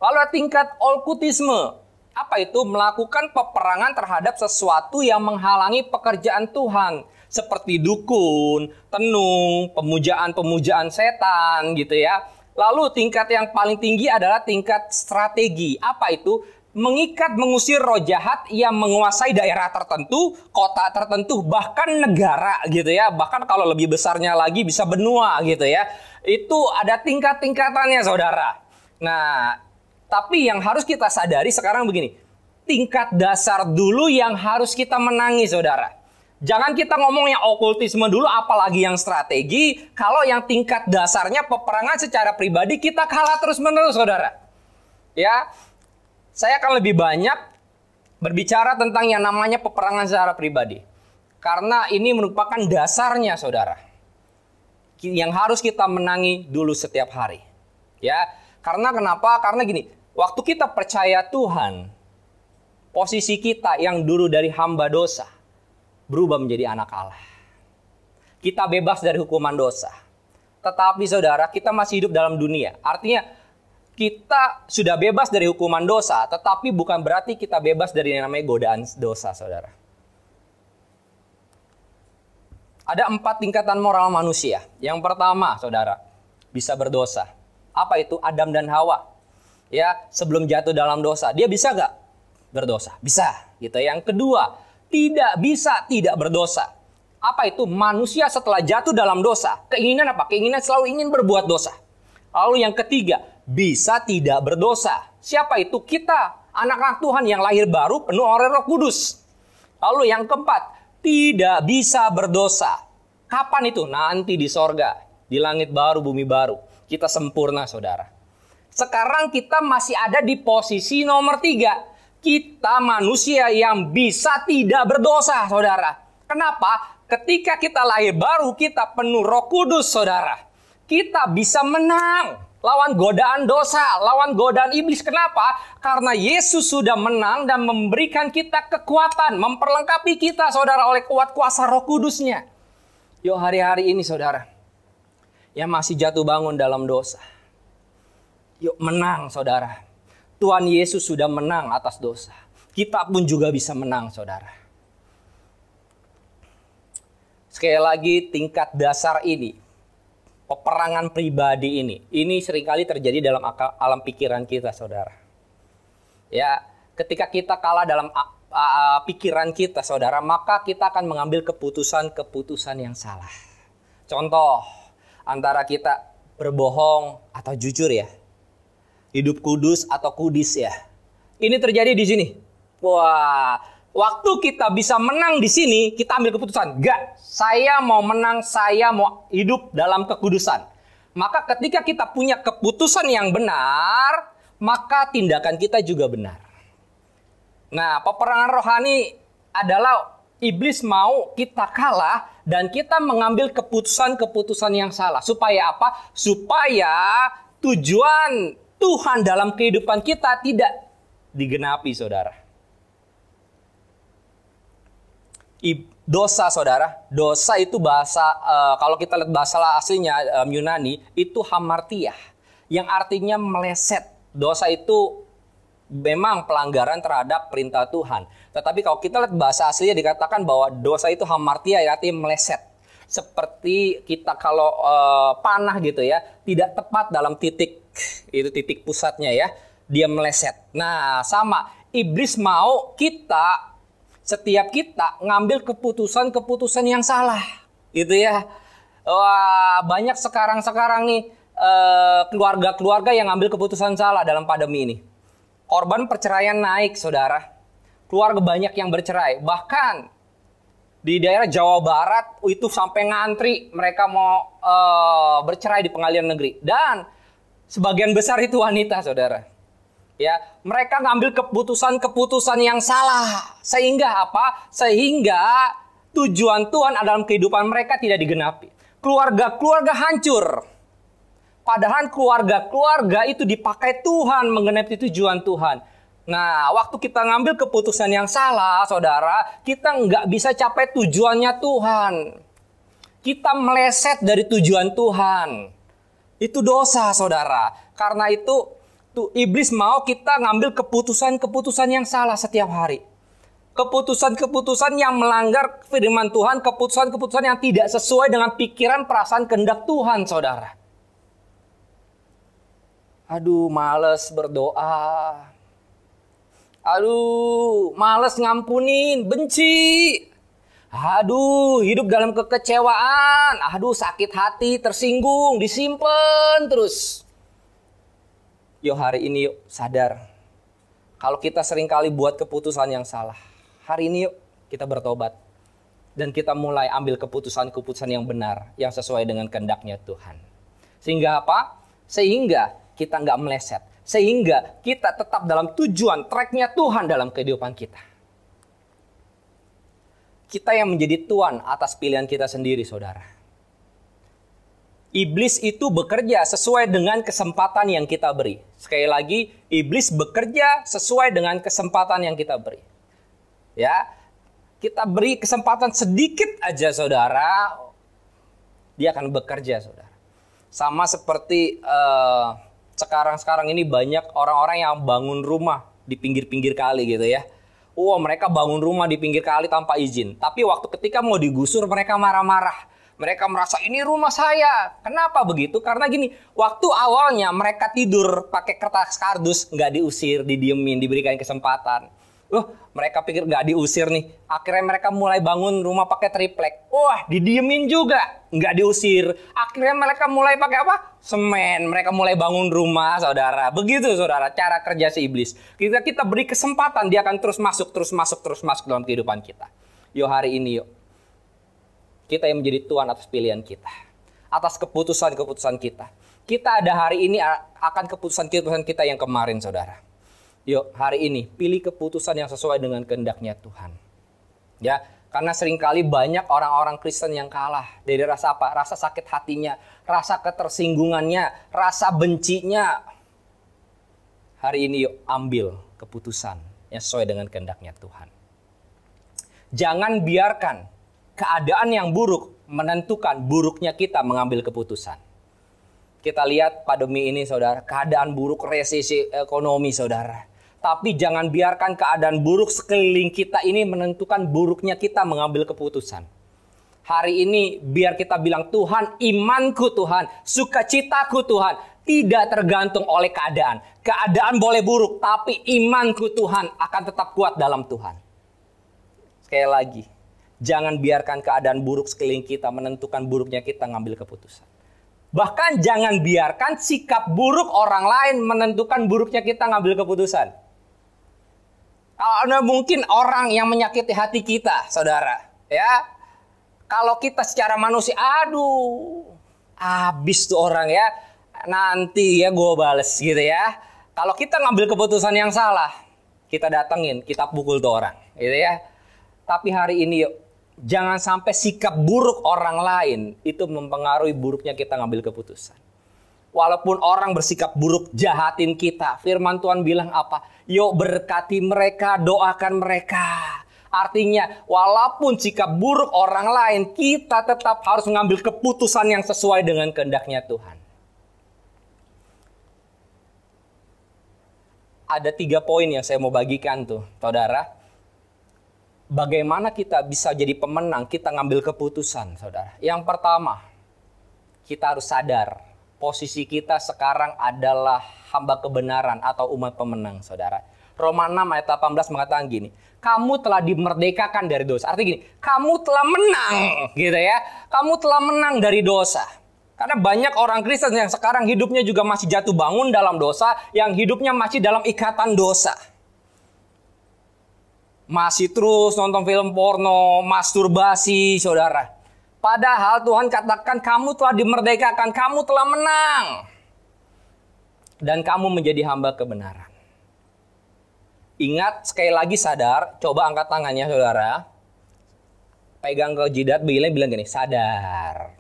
Lalu tingkat okkultisme. Apa itu? Melakukan peperangan terhadap sesuatu yang menghalangi pekerjaan Tuhan. Seperti dukun, tenung, pemujaan setan gitu ya. Lalu tingkat yang paling tinggi adalah tingkat strategi. Apa itu? Mengusir roh jahat yang menguasai daerah tertentu, kota tertentu, bahkan negara gitu ya. Bahkan kalau lebih besarnya lagi bisa benua gitu ya. Itu ada tingkat-tingkatannya, saudara. Nah, tapi yang harus kita sadari sekarang begini. Tingkat dasar dulu yang harus kita menangi, saudara. Jangan kita ngomong yang okultisme dulu, apalagi yang strategi. Kalau yang tingkat dasarnya peperangan secara pribadi, kita kalah terus-menerus, saudara. Ya, saya akan lebih banyak berbicara tentang yang namanya peperangan secara pribadi. Karena ini merupakan dasarnya, saudara, yang harus kita menangi dulu setiap hari. Ya, karena kenapa? Karena gini, waktu kita percaya Tuhan, posisi kita yang dulu dari hamba dosa berubah menjadi anak Allah. Kita bebas dari hukuman dosa. Tetapi saudara, kita masih hidup dalam dunia. Artinya kita sudah bebas dari hukuman dosa, tetapi bukan berarti kita bebas dari yang namanya godaan dosa, saudara. Ada 4 tingkatan moral manusia. Yang pertama, saudara, bisa berdosa. Apa itu? Adam dan Hawa. Ya, sebelum jatuh dalam dosa, dia bisa nggak berdosa? Bisa. Gitu. Yang kedua, tidak bisa tidak berdosa. Apa itu? Manusia setelah jatuh dalam dosa, keinginan apa? Keinginan selalu ingin berbuat dosa. Lalu yang ketiga, bisa tidak berdosa. Siapa itu? Kita, anak-anak Tuhan yang lahir baru penuh oleh Roh Kudus. Lalu yang keempat, tidak bisa berdosa. Kapan itu? Nanti di sorga, di langit baru, bumi baru. Kita sempurna, saudara. Sekarang kita masih ada di posisi nomor 3. Kita manusia yang bisa tidak berdosa, saudara. Kenapa? Ketika kita lahir baru, kita penuh Roh Kudus, saudara. Kita bisa menang lawan godaan dosa, lawan godaan iblis. Kenapa? Karena Yesus sudah menang dan memberikan kita kekuatan, memperlengkapi kita, saudara, oleh kuat kuasa Roh Kudusnya. Yuk, hari-hari ini, saudara, yang masih jatuh bangun dalam dosa, yuk menang, saudara. Tuhan Yesus sudah menang atas dosa. Kita pun juga bisa menang, saudara. Sekali lagi, tingkat dasar ini, peperangan pribadi ini seringkali terjadi dalam alam pikiran kita, saudara. Ya, ketika kita kalah dalam pikiran kita, saudara, maka kita akan mengambil keputusan-keputusan yang salah. Contoh, antara kita berbohong atau jujur, ya. Hidup kudus atau kudis, ya. Ini terjadi di sini. Wah, waktu kita bisa menang di sini, kita ambil keputusan. Enggak, saya mau menang, saya mau hidup dalam kekudusan. Maka ketika kita punya keputusan yang benar, maka tindakan kita juga benar. Nah, peperangan rohani adalah iblis mau kita kalah dan kita mengambil keputusan-keputusan yang salah. Supaya apa? Supaya tujuan Tuhan dalam kehidupan kita tidak digenapi, saudara. Dosa, saudara, dosa itu bahasa, kalau kita lihat bahasa aslinya Yunani, itu hamartia, yang artinya meleset. Dosa itu memang pelanggaran terhadap perintah Tuhan. Tetapi kalau kita lihat bahasa aslinya dikatakan bahwa dosa itu hamartia, yang artinya meleset. Seperti kita kalau panah gitu ya, tidak tepat dalam titik, itu titik pusatnya ya, dia meleset. Nah, sama, iblis mau setiap kita ngambil keputusan-keputusan yang salah, gitu ya. Wah, banyak sekarang nih keluarga-keluarga yang ngambil keputusan salah dalam pandemi ini. Korban perceraian naik, saudara. Keluarga banyak yang bercerai. Bahkan di daerah Jawa Barat itu sampai ngantri mereka mau bercerai di pengadilan negeri. Dan sebagian besar itu wanita, saudara. Ya, mereka ngambil keputusan-keputusan yang salah. Sehingga apa? Sehingga tujuan Tuhan dalam kehidupan mereka tidak digenapi. Keluarga-keluarga hancur. Padahal keluarga-keluarga itu dipakai Tuhan menggenapi tujuan Tuhan. Nah, waktu kita ngambil keputusan yang salah, saudara, kita nggak bisa capai tujuannya Tuhan. Kita meleset dari tujuan Tuhan. Itu dosa, saudara. Karena itu iblis mau kita ngambil keputusan-keputusan yang salah setiap hari. Keputusan-keputusan yang melanggar firman Tuhan, keputusan-keputusan yang tidak sesuai dengan pikiran, perasaan, kehendak Tuhan, saudara. Aduh, males berdoa. Aduh, males ngampunin, benci. Aduh, hidup dalam kekecewaan. Aduh, sakit hati, tersinggung, disimpan terus. Yuk hari ini yuk sadar. Kalau kita seringkali buat keputusan yang salah. Hari ini yuk kita bertobat. Dan kita mulai ambil keputusan-keputusan yang benar. Yang sesuai dengan kehendaknya Tuhan. Sehingga apa? Sehingga kita nggak meleset. Sehingga kita tetap dalam tujuan, tracknya Tuhan dalam kehidupan kita. Kita yang menjadi tuan atas pilihan kita sendiri, saudara. Iblis itu bekerja sesuai dengan kesempatan yang kita beri. Sekali lagi, iblis bekerja sesuai dengan kesempatan yang kita beri. Ya, kita beri kesempatan sedikit aja, saudara, dia akan bekerja, saudara. Sama seperti sekarang ini banyak orang-orang yang bangun rumah di pinggir-pinggir kali gitu ya. Mereka bangun rumah di pinggir kali tanpa izin. Tapi waktu ketika mau digusur mereka marah-marah. Mereka merasa ini rumah saya. Kenapa begitu? Karena gini, waktu awalnya mereka tidur pakai kertas kardus, nggak diusir, didiemin, diberikan kesempatan. Mereka pikir nggak diusir nih. Akhirnya mereka mulai bangun rumah pakai triplek. Didiemin juga, nggak diusir. Akhirnya mereka mulai pakai apa? Semen. Mereka mulai bangun rumah, saudara. Begitu, saudara, cara kerja si iblis. Kita beri kesempatan, dia akan terus masuk dalam kehidupan kita. Hari ini, kita yang menjadi tuan atas pilihan kita. Atas keputusan-keputusan kita. Kita ada hari ini akan keputusan-keputusan kita yang kemarin, saudara. Hari ini pilih keputusan yang sesuai dengan kehendaknya Tuhan. Ya, karena seringkali banyak orang-orang Kristen yang kalah dari rasa apa? Rasa sakit hatinya, rasa ketersinggungannya, rasa bencinya. Hari ini ambil keputusan yang sesuai dengan kehendaknya Tuhan. Jangan biarkan keadaan yang buruk menentukan buruknya kita mengambil keputusan. Kita lihat pandemi ini, saudara, keadaan buruk, resesi ekonomi, saudara. Tapi jangan biarkan keadaan buruk sekeliling kita ini menentukan buruknya kita mengambil keputusan. Hari ini biar kita bilang, Tuhan, imanku Tuhan, sukacitaku Tuhan, tidak tergantung oleh keadaan. Keadaan boleh buruk, tapi imanku Tuhan akan tetap kuat dalam Tuhan. Sekali lagi, jangan biarkan keadaan buruk sekeliling kita menentukan buruknya kita ngambil keputusan. Bahkan jangan biarkan sikap buruk orang lain menentukan buruknya kita ngambil keputusan. Kalau mungkin orang yang menyakiti hati kita, saudara, ya. Kalau kita secara manusia, habis tuh orang ya. Nanti ya gue bales gitu ya. Kalau kita ngambil keputusan yang salah, kita datengin, kita pukul tuh orang, gitu ya. Tapi hari ini jangan sampai sikap buruk orang lain itu mempengaruhi buruknya kita ngambil keputusan. Walaupun orang bersikap buruk, jahatin kita, firman Tuhan bilang apa? Berkati mereka, doakan mereka. Artinya, walaupun sikap buruk orang lain, kita tetap harus mengambil keputusan yang sesuai dengan kehendaknya Tuhan. Ada 3 poin yang saya mau bagikan tuh, saudara. Bagaimana kita bisa jadi pemenang, kita ngambil keputusan, saudara. Yang pertama, kita harus sadar posisi kita sekarang adalah hamba kebenaran atau umat pemenang, saudara. Roma 6 ayat 18 mengatakan gini, kamu telah dimerdekakan dari dosa. Artinya gini, kamu telah menang, gitu ya. Kamu telah menang dari dosa. Karena banyak orang Kristen yang sekarang hidupnya juga masih jatuh bangun dalam dosa, yang hidupnya masih dalam ikatan dosa. Masih terus nonton film porno, masturbasi, saudara. Padahal Tuhan katakan kamu telah dimerdekakan, kamu telah menang. Dan kamu menjadi hamba kebenaran. Ingat, sekali lagi sadar, coba angkat tangannya saudara. Pegang ke jidat, bilang gini, sadar.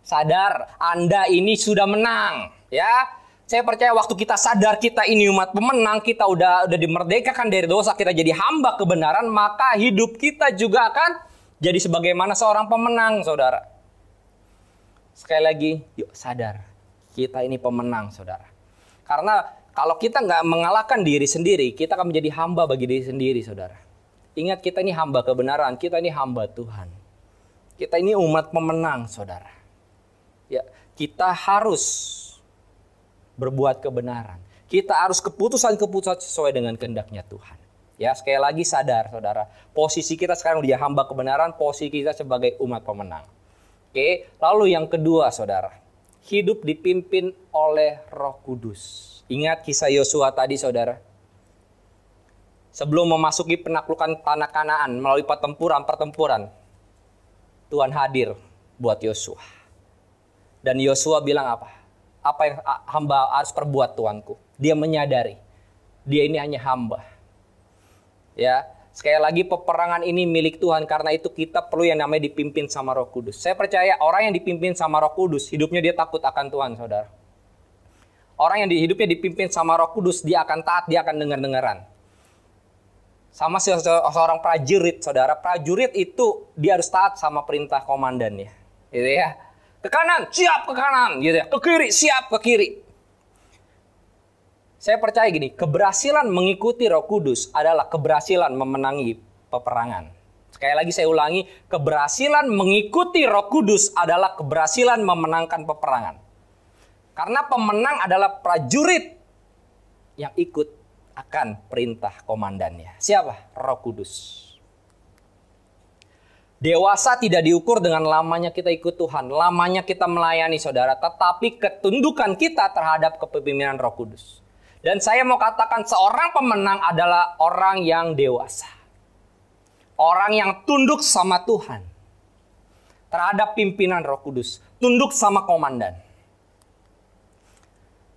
Sadar, Anda ini sudah menang. Ya, saya percaya waktu kita sadar kita ini umat pemenang, kita udah dimerdekakan dari dosa, kita jadi hamba kebenaran, maka hidup kita juga akan jadi sebagaimana seorang pemenang, saudara. Sekali lagi, yuk sadar. Kita ini pemenang, saudara. Karena kalau kita nggak mengalahkan diri sendiri, kita akan menjadi hamba bagi diri sendiri, saudara. Ingat, kita ini hamba kebenaran, kita ini hamba Tuhan. Kita ini umat pemenang, saudara. Ya, kita harus berbuat kebenaran. Kita harus keputusan-keputusan sesuai dengan kehendaknya Tuhan. Ya, sekali lagi sadar, saudara. Posisi kita sekarang dia hamba kebenaran, posisi kita sebagai umat pemenang. Oke, lalu yang kedua, saudara. Hidup dipimpin oleh Roh Kudus. Ingat kisah Yosua tadi, saudara. Sebelum memasuki penaklukan tanah Kanaan melalui pertempuran, Tuhan hadir buat Yosua. Dan Yosua bilang apa? apa yang hamba harus perbuat Tuanku. Dia menyadari dia ini hanya hamba. Ya, sekali lagi peperangan ini milik Tuhan, karena itu kita perlu yang namanya dipimpin sama Roh Kudus. Saya percaya orang yang dipimpin sama Roh Kudus, hidupnya dia takut akan Tuhan, saudara. Orang yang hidupnya dipimpin sama Roh Kudus, dia akan taat, dia akan dengar-dengaran. Sama seorang prajurit, saudara. Prajurit itu dia harus taat sama perintah komandannya, gitu ya. Ke kanan, siap ke kanan, gitu ya. Ke kiri, siap ke kiri. Saya percaya gini, keberhasilan mengikuti Roh Kudus adalah keberhasilan memenangi peperangan. Sekali lagi saya ulangi, keberhasilan mengikuti Roh Kudus adalah keberhasilan memenangkan peperangan. Karena pemenang adalah prajurit yang ikut akan perintah komandannya. Siapa? Roh Kudus. Dewasa tidak diukur dengan lamanya kita ikut Tuhan, lamanya kita melayani, saudara, tetapi ketundukan kita terhadap kepemimpinan Roh Kudus. Dan saya mau katakan seorang pemenang adalah orang yang dewasa. Orang yang tunduk sama Tuhan. Terhadap pimpinan Roh Kudus. Tunduk sama komandan.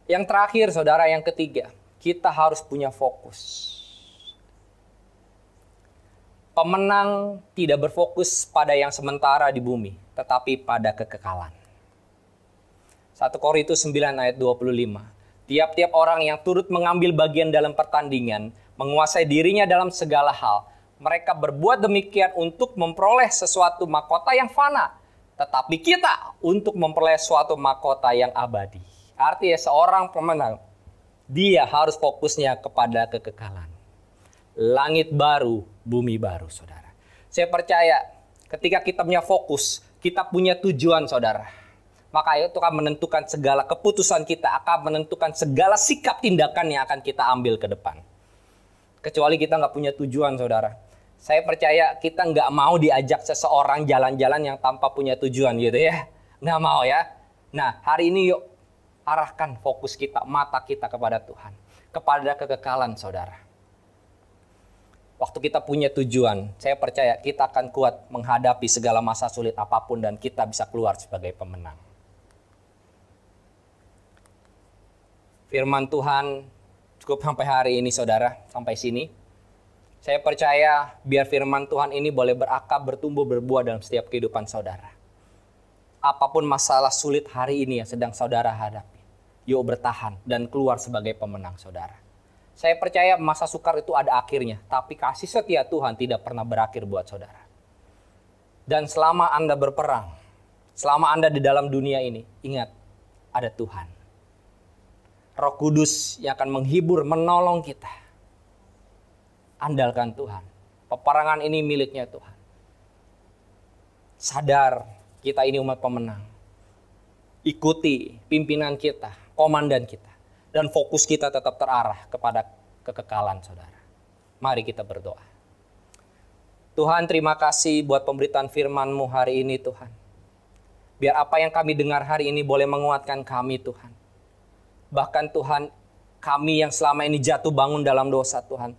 Yang terakhir, saudara, yang ketiga. Kita harus punya fokus. Pemenang tidak berfokus pada yang sementara di bumi. Tetapi pada kekekalan. 1 Korintus 9 ayat 25. Tiap-tiap orang yang turut mengambil bagian dalam pertandingan, menguasai dirinya dalam segala hal, mereka berbuat demikian untuk memperoleh sesuatu mahkota yang fana. Tetapi kita untuk memperoleh suatu mahkota yang abadi. Artinya seorang pemenang, dia harus fokusnya kepada kekekalan. Langit baru, bumi baru, saudara. Saya percaya ketika kita punya fokus, kita punya tujuan, saudara. Maka itu akan menentukan segala keputusan kita, akan menentukan segala sikap tindakan yang akan kita ambil ke depan. Kecuali kita nggak punya tujuan, saudara. Saya percaya kita nggak mau diajak seseorang jalan-jalan yang tanpa punya tujuan gitu ya. Nggak mau ya. Nah, hari ini yuk arahkan fokus kita, mata kita kepada Tuhan. Kepada kekekalan, saudara. Waktu kita punya tujuan, saya percaya kita akan kuat menghadapi segala masa sulit apapun dan kita bisa keluar sebagai pemenang. Firman Tuhan cukup sampai hari ini, saudara, sampai sini. Saya percaya biar firman Tuhan ini boleh berakar, bertumbuh, berbuah dalam setiap kehidupan saudara. Apapun masalah sulit hari ini yang sedang saudara hadapi, yuk bertahan dan keluar sebagai pemenang, saudara. Saya percaya masa sukar itu ada akhirnya, tapi kasih setia Tuhan tidak pernah berakhir buat saudara. Dan selama Anda berperang, selama Anda di dalam dunia ini, ingat, ada Tuhan. Roh Kudus yang akan menghibur, menolong kita. Andalkan Tuhan. Peperangan ini miliknya Tuhan. Sadar kita ini umat pemenang. Ikuti pimpinan kita, komandan kita. Dan fokus kita tetap terarah kepada kekekalan, saudara. Mari kita berdoa. Tuhan, terima kasih buat pemberitaan firman-Mu hari ini, Tuhan. Biar apa yang kami dengar hari ini boleh menguatkan kami, Tuhan. Bahkan Tuhan, kami yang selama ini jatuh bangun dalam dosa, Tuhan.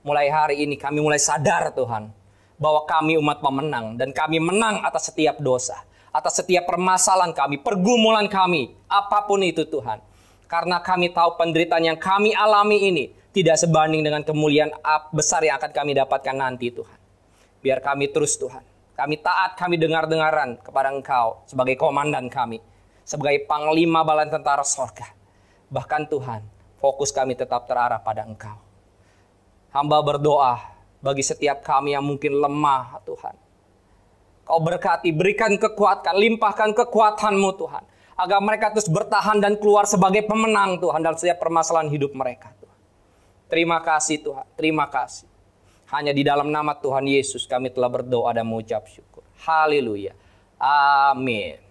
Mulai hari ini kami mulai sadar, Tuhan, bahwa kami umat pemenang. Dan kami menang atas setiap dosa. Atas setiap permasalahan kami, pergumulan kami. Apapun itu, Tuhan. Karena kami tahu penderitaan yang kami alami ini tidak sebanding dengan kemuliaan besar yang akan kami dapatkan nanti, Tuhan. Biar kami terus, Tuhan. Kami taat, kami dengar-dengaran kepada Engkau sebagai komandan kami. Sebagai panglima bala tentara sorga. Bahkan Tuhan, fokus kami tetap terarah pada Engkau. Hamba berdoa bagi setiap kami yang mungkin lemah, Tuhan. Kau berkati, berikan kekuatan, limpahkan kekuatan-Mu, Tuhan. Agar mereka terus bertahan dan keluar sebagai pemenang, Tuhan, dalam setiap permasalahan hidup mereka, Tuhan. Terima kasih, Tuhan. Terima kasih. Hanya di dalam nama Tuhan Yesus kami telah berdoa dan mengucap syukur. Haleluya. Amin.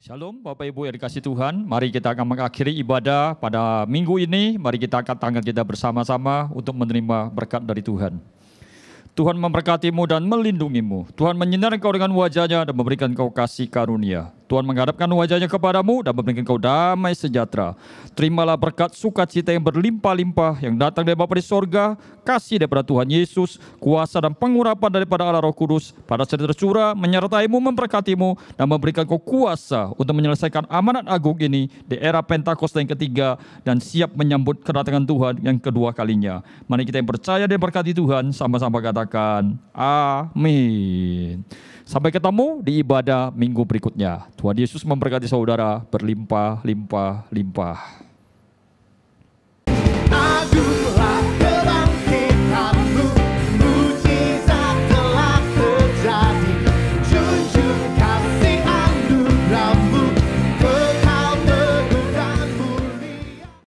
Shalom Bapak Ibu yang dikasihi Tuhan, mari kita akan mengakhiri ibadah pada minggu ini. Mari kita angkat tangan kita bersama-sama untuk menerima berkat dari Tuhan. Tuhan memberkatimu dan melindungimu. Tuhan menyinari kau dengan wajah-Nya dan memberikan kau kasih karunia. Tuhan menghadapkan wajahnya kepadamu dan memberikan kau damai sejahtera. Terimalah berkat sukacita yang berlimpah-limpah yang datang dari Bapa di sorga, kasih daripada Tuhan Yesus, kuasa dan pengurapan daripada Allah Roh Kudus pada saat tercurah menyertaimu, memberkatimu, dan memberikan kau kuasa untuk menyelesaikan amanat agung ini di era Pentakosta yang ketiga dan siap menyambut kedatangan Tuhan yang kedua kalinya. Mari kita yang percaya dan berkati Tuhan sama-sama katakan amin. Sampai ketemu di ibadah minggu berikutnya. Tuhan Yesus memberkati saudara berlimpah-limpah-limpah.